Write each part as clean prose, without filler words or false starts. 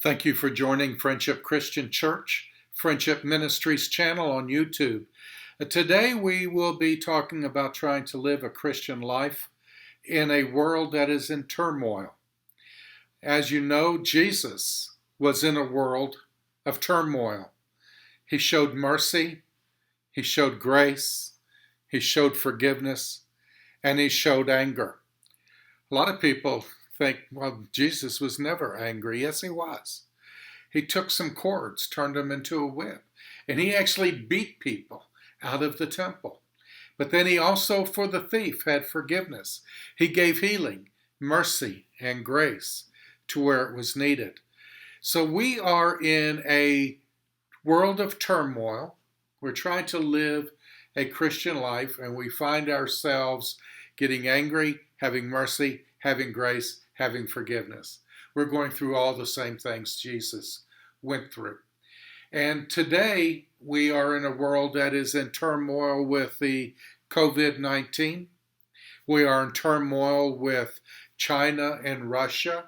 Thank you for joining Friendship Christian Church, Friendship Ministries channel on YouTube. Today we will be talking about trying to live a Christian life in a world that is in turmoil. As you know, Jesus was in a world of turmoil. He showed mercy, he showed grace, he showed forgiveness, and he showed anger. A lot of people think, well, Jesus was never angry. Yes, he was. He took some cords, turned them into a whip, and he actually beat people out of the temple. But then he also, for the thief, had forgiveness. He gave healing, mercy, and grace to where it was needed. So we are in a world of turmoil. We're trying to live a Christian life, and we find ourselves getting angry, having mercy, having grace, having forgiveness. We're going through all the same things Jesus went through. And today we are in a world that is in turmoil with the COVID-19. We are in turmoil with China and Russia.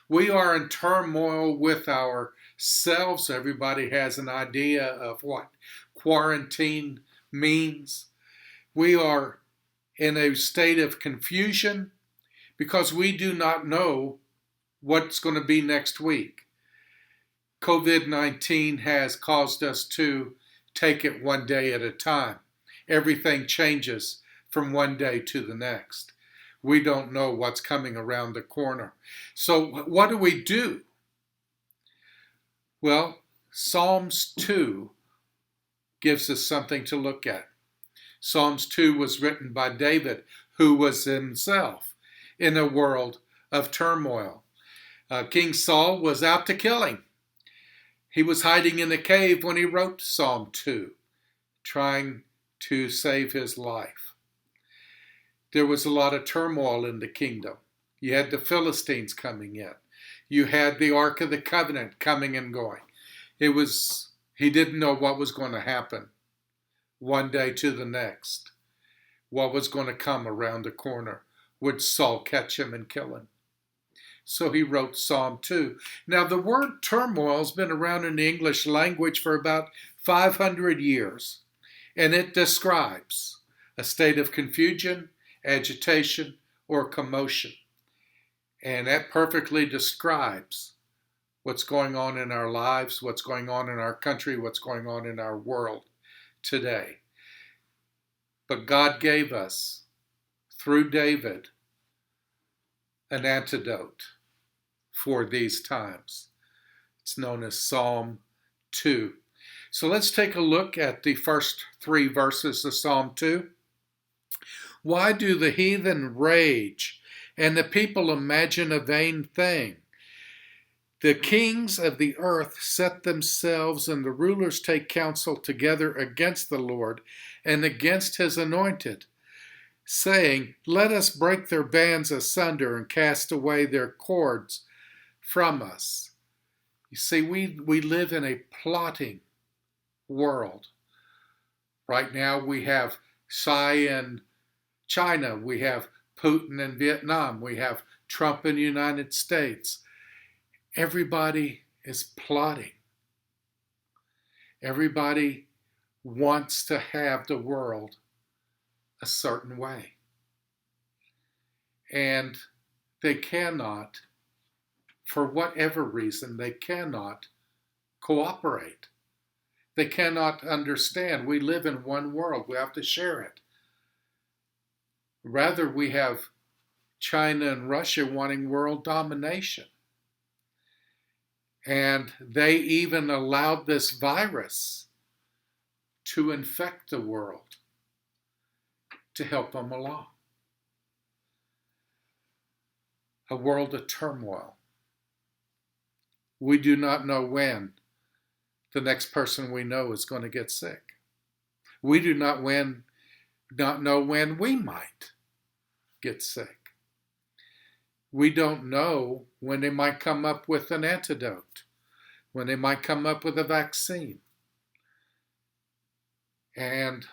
We are in turmoil with ourselves. Everybody has an idea of what quarantine means. We are in a state of confusion because we do not know what's going to be next week. COVID-19 has caused us to take it one day at a time. Everything changes from one day to the next. We don't know what's coming around the corner. So what do? Well, Psalms 2 gives us something to look at. Psalms 2 was written by David, who was himself in a world of turmoil. King Saul was out to kill him. He was hiding in a cave when he wrote Psalm 2, trying to save his life. There was a lot of turmoil in the kingdom. You had the Philistines coming in. You had the Ark of the Covenant coming and going. He didn't know what was going to happen one day to the next. What was going to come around the corner? Would Saul catch him and kill him? So he wrote Psalm 2. Now the word turmoil has been around in the English language for about 500 years. And it describes a state of confusion, agitation, or commotion. And that perfectly describes what's going on in our lives, what's going on in our country, what's going on in our world today. But God gave us, through David, an antidote for these times. It's known as Psalm 2. So let's take a look at the first 3 verses of Psalm 2. Why do the heathen rage and the people imagine a vain thing? The kings of the earth set themselves, and the rulers take counsel together against the Lord and against his anointed, saying, let us break their bands asunder and cast away their cords from us. You see, we live in a plotting world. Right now we have Xi in China, we have Putin in Vietnam, we have Trump in the United States. Everybody is plotting. Everybody wants to have the world a certain way. And they cannot, for whatever reason, they cannot cooperate. They cannot understand. We live in one world. We have to share it. Rather, we have China and Russia wanting world domination. And they even allowed this virus to infect the world to help them along. A world of turmoil. We do not know when the next person we know is going to get sick. We do not know when we might get sick. We don't know when they might come up with an antidote, when they might come up with a vaccine. And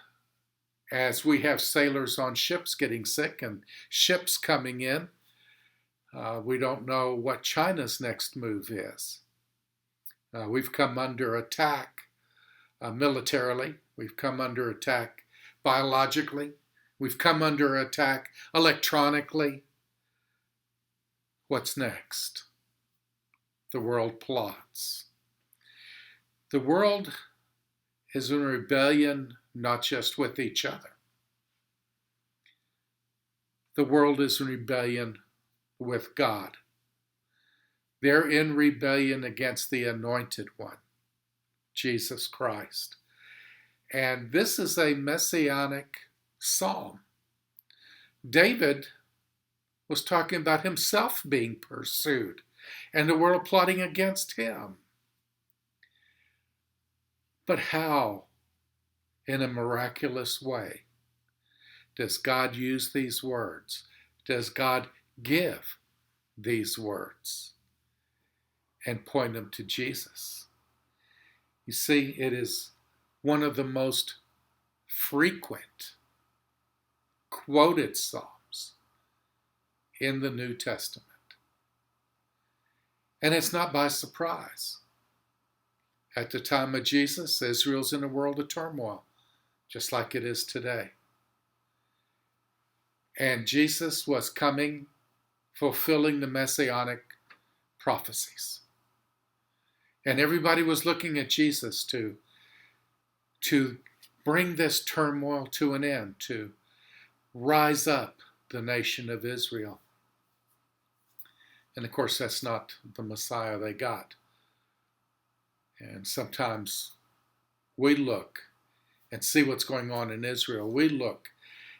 as we have sailors on ships getting sick and ships coming in, we don't know what China's next move is. We've come under attack militarily. We've come under attack biologically. We've come under attack electronically. What's next? The world plots. The world is in rebellion not just with each other. The world is in rebellion with God. They're in rebellion against the Anointed One, Jesus Christ. And this is a messianic psalm. David was talking about himself being pursued and the world plotting against him. But how, in a miraculous way, does God use these words? Does God give these words and point them to Jesus? You see, it is one of the most frequent quoted psalms in the New Testament. And it's not by surprise. At the time of Jesus, Israel's in a world of turmoil, just like it is today. And Jesus was coming, fulfilling the messianic prophecies. And everybody was looking at Jesus to bring this turmoil to an end, to rise up the nation of Israel. And of course, that's not the Messiah they got. And sometimes we look and see what's going on in Israel. We look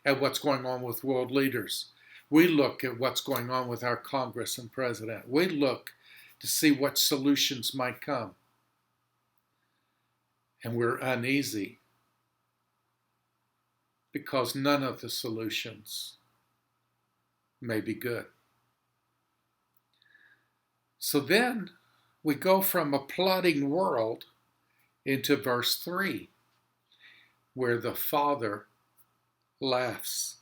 at what's going on with world leaders. We look at what's going on with our Congress and president. We look to see what solutions might come. And we're uneasy because none of the solutions may be good. So then we go from a plotting world into verse 3, where the Father laughs.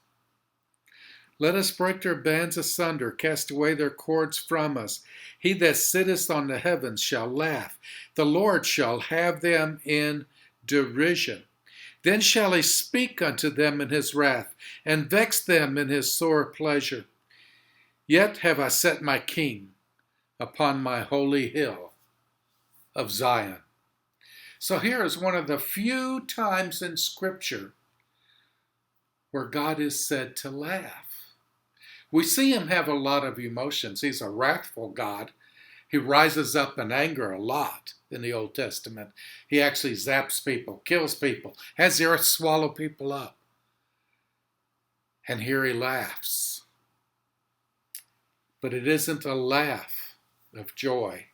Let us break their bands asunder, cast away their cords from us. He that sitteth on the heavens shall laugh. The Lord shall have them in derision. Then shall he speak unto them in his wrath, and vex them in his sore pleasure. Yet have I set my king upon my holy hill of Zion. So here is one of the few times in Scripture where God is said to laugh. We see him have a lot of emotions. He's a wrathful God. He rises up in anger a lot in the Old Testament. He actually zaps people, kills people, has the earth swallow people up. And here he laughs. But it isn't a laugh of joy.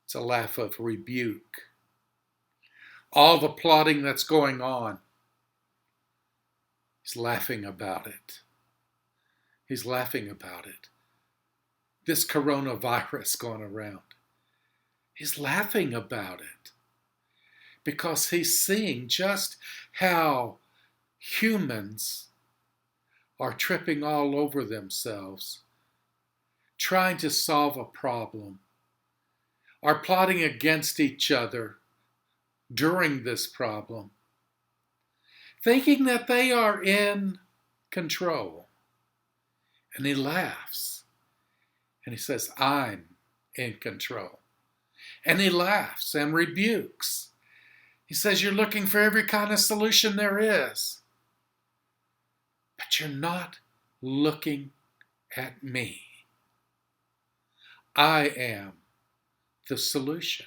It's a laugh of rebuke. All the plotting that's going on, he's laughing about it. He's laughing about it. This coronavirus going around, he's laughing about it because he's seeing just how humans are tripping all over themselves, trying to solve a problem, are plotting against each other during this problem, thinking that they are in control. And he laughs. And he says, I'm in control. And he laughs and rebukes. He says, you're looking for every kind of solution there is. But you're not looking at me. I am the solution.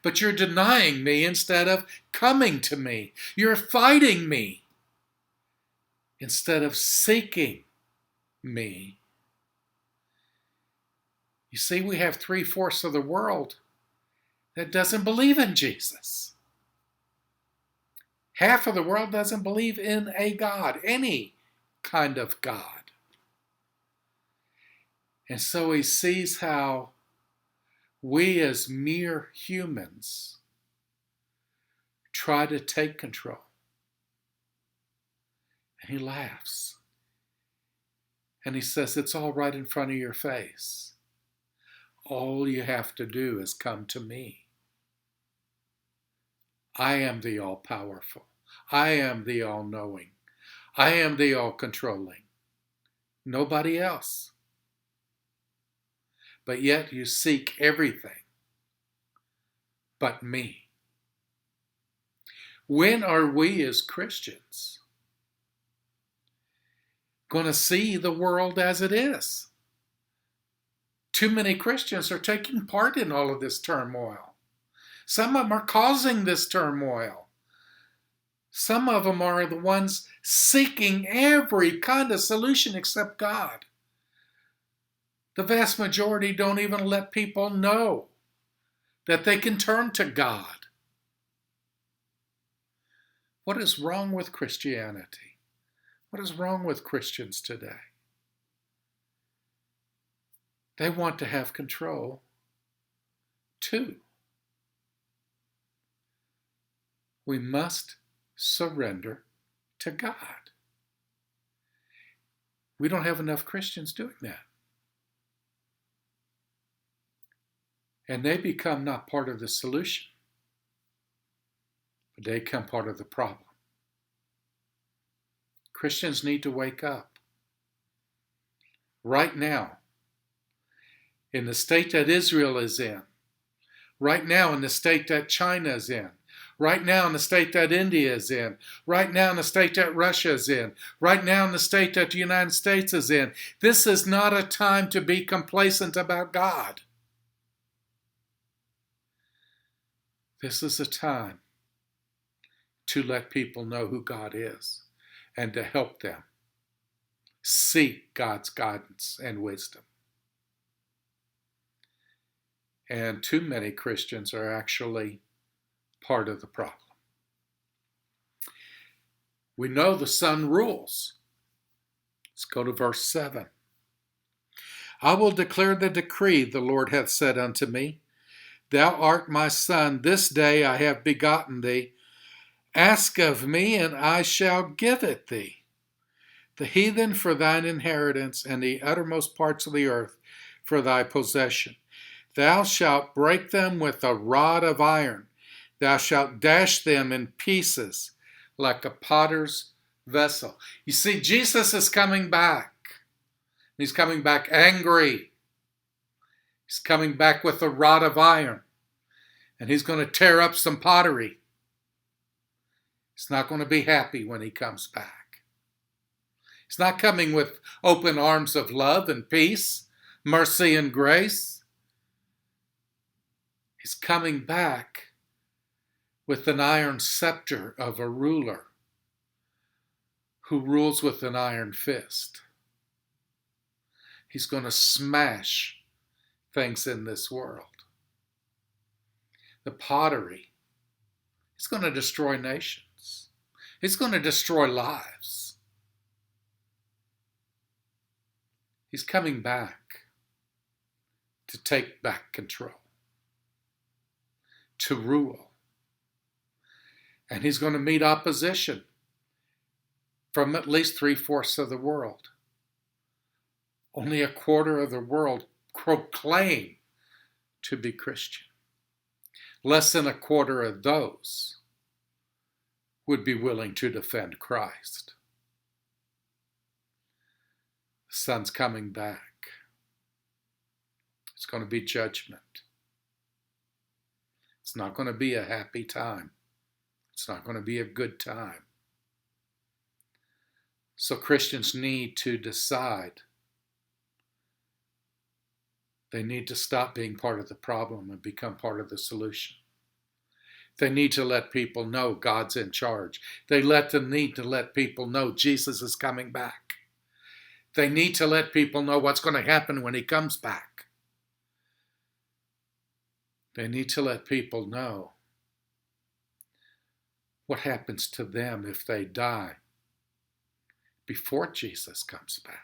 But you're denying me instead of coming to me. You're fighting me instead of seeking me. You see, we have 3/4 of the world that doesn't believe in Jesus. Half of the world doesn't believe in a God, any kind of God. And so he sees how we as mere humans try to take control. And he laughs. And he says, it's all right in front of your face. All you have to do is come to me. I am the all-powerful. I am the all-knowing. I am the all-controlling. Nobody else. But yet you seek everything but me. When are we as Christians going to see the world as it is? Too many Christians are taking part in all of this turmoil. Some of them are causing this turmoil. Some of them are the ones seeking every kind of solution except God. The vast majority don't even let people know that they can turn to God. What is wrong with Christianity? What is wrong with Christians today? They want to have control too. We must surrender to God. We don't have enough Christians doing that. And they become not part of the solution, but they become part of the problem. Christians need to wake up. Right now, in the state that Israel is in, right now in the state that China is in, right now in the state that India is in, right now in the state that Russia is in, right now in the state that the United States is in, this is not a time to be complacent about God. This is a time to let people know who God is and to help them seek God's guidance and wisdom. And too many Christians are actually part of the problem. We know the Son rules. Let's go to verse 7. I will declare the decree the Lord hath said unto me. Thou art my Son, this day I have begotten thee. Ask of me, and I shall give it thee. The heathen for thine inheritance, and the uttermost parts of the earth for thy possession. Thou shalt break them with a rod of iron. Thou shalt dash them in pieces like a potter's vessel. You see, Jesus is coming back. He's coming back angry. He's coming back with a rod of iron. And he's going to tear up some pottery. He's not going to be happy when he comes back. He's not coming with open arms of love and peace, mercy and grace. He's coming back with an iron scepter of a ruler who rules with an iron fist. He's going to smash things in this world. The pottery. He's going to destroy nations. He's going to destroy lives. He's coming back to take back control, to rule. And he's going to meet opposition from at least 3/4 of the world. Only a quarter of the world proclaim to be Christian. Less than a quarter of those would be willing to defend Christ. The Son's coming back. It's going to be judgment. It's not going to be a happy time. It's not going to be a good time. So Christians need to decide. They need to stop being part of the problem and become part of the solution. They need to let people know God's in charge. They need to let people know Jesus is coming back. They need to let people know what's going to happen when he comes back. They need to let people know what happens to them if they die before Jesus comes back.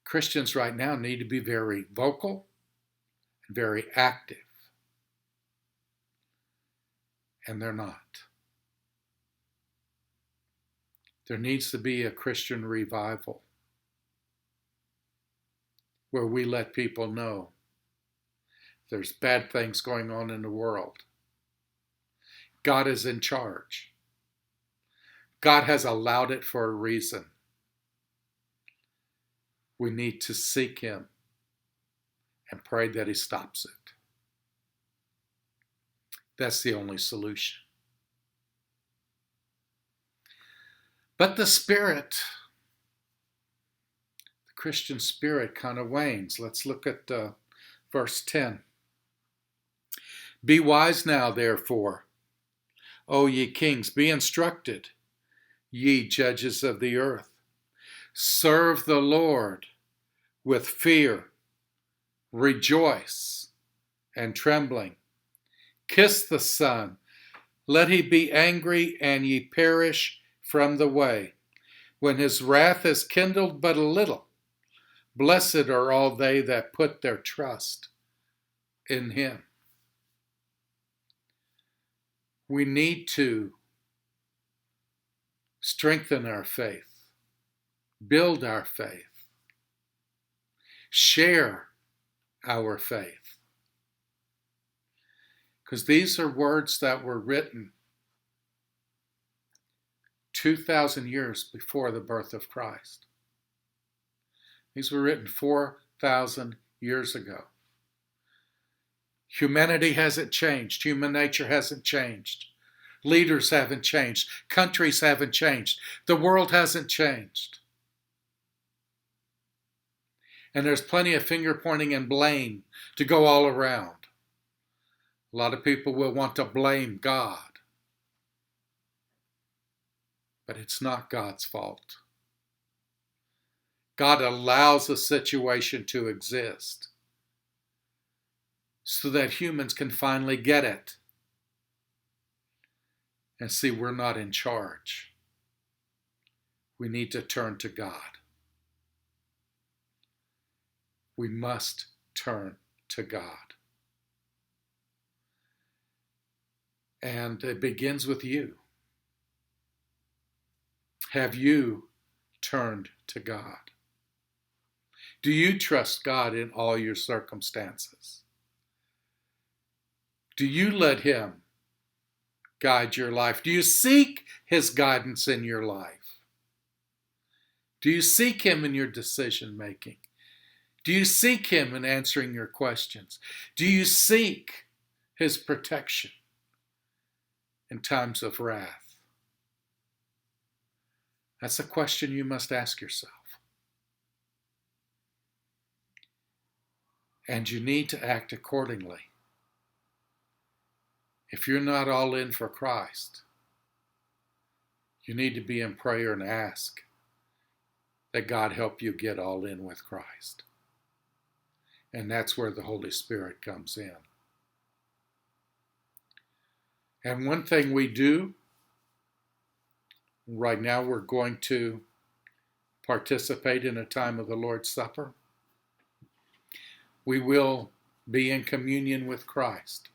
Christians right now need to be very vocal and very active. And they're not. There needs to be a Christian revival. where we let people know there's bad things going on in the world. God is in charge. God has allowed it for a reason. We need to seek Him and pray that He stops it. That's the only solution. But the spirit, the Christian spirit, kind of wanes. Let's look at verse 10. Be wise now, therefore, O ye kings, be instructed, ye judges of the earth. Serve the Lord with fear, rejoice, and trembling. Kiss the Son, let he be angry, and ye perish from the way. When his wrath is kindled but a little, blessed are all they that put their trust in him. We need to strengthen our faith, build our faith, share our faith. Because these are words that were written 2,000 years before the birth of Christ. These were written 4,000 years ago. Humanity hasn't changed. Human nature hasn't changed. Leaders haven't changed. Countries haven't changed. The world hasn't changed. And there's plenty of finger pointing and blame to go all around. A lot of people will want to blame God. But it's not God's fault. God allows a situation to exist so that humans can finally get it and see we're not in charge. We need to turn to God. We must turn to God. And it begins with you. Have you turned to God? Do you trust God in all your circumstances? Do you let Him guide your life? Do you seek His guidance in your life? Do you seek Him in your decision making? Do you seek Him in answering your questions? Do you seek His protection in times of wrath? That's a question you must ask yourself. And you need to act accordingly. If you're not all in for Christ, you need to be in prayer and ask that God help you get all in with Christ. And that's where the Holy Spirit comes in. And one thing we do, right now we're going to participate in a time of the Lord's Supper. We will be in communion with Christ.